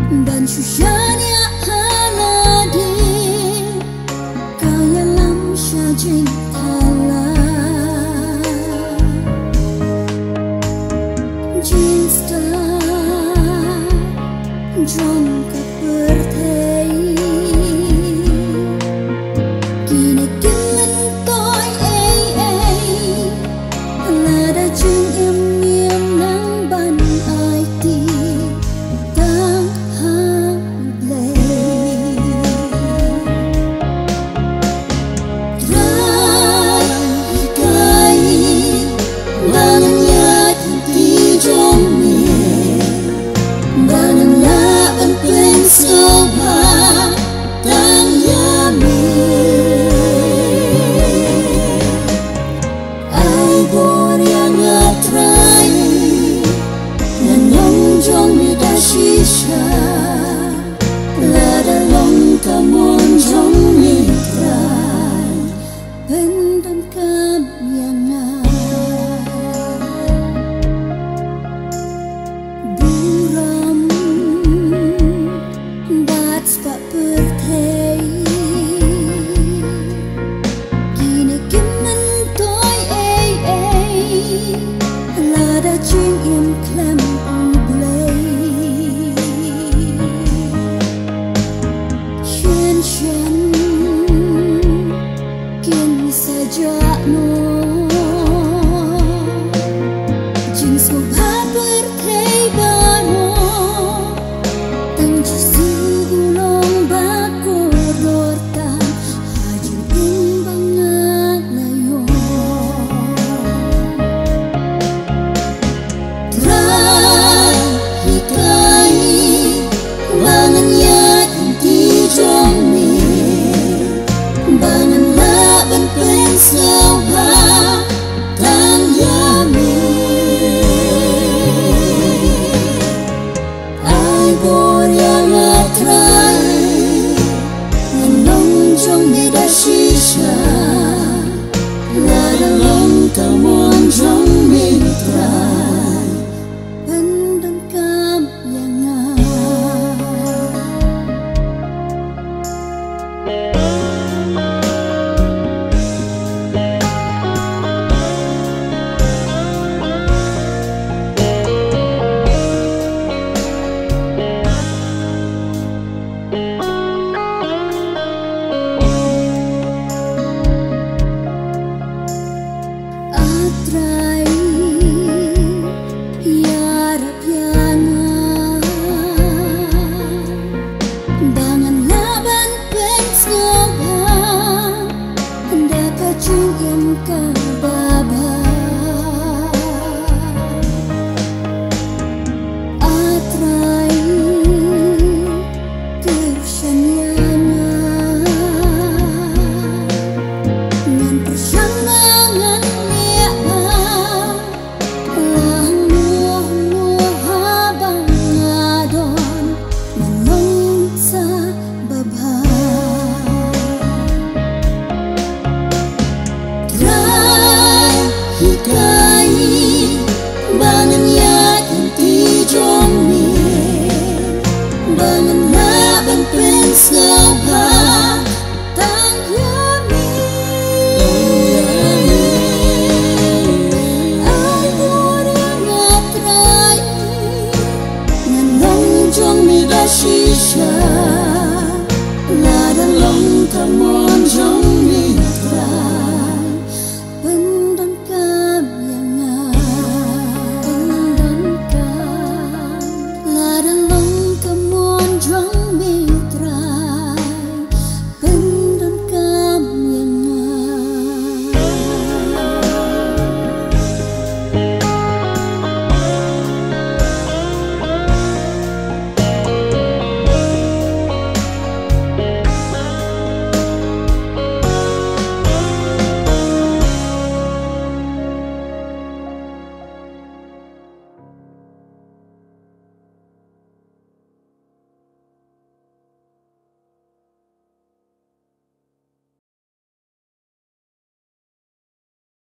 ban susahnya haladi kaya lam syajin thala jinsta jom ka perthei kini kimen toi ai lada jing em niam nang ban ai ti tang hang blei trai kai bangan ya ti jom ni bangan la ban pen so ba tang ya mi ai bor yang atrai nanong jong mi da shisha la da long ka mon jong mi trai pen dan kam yang buram bat spa perthei kini kimen toi ai lada chim im klem on blei shen kin saja no jing so bha perthei baro tang jisu gulong bako dorta hajin im bangat layo trai hikai bangan ya ti jong mi bangan la ban pen so ba tang ya mi ai bor yang atrai nanong jong mi da shisha la da long ka mon jong mi trai pandang kam yang atrai yarap yana bangan laban pensoba hendak kacung em ka baba atrai kersanyana ngan persambangan bangan ya ti jong mi bangan la ban pen so ba tang ya mi ai bor yang atrai nanong jong mi da shisha la da long ka mon jong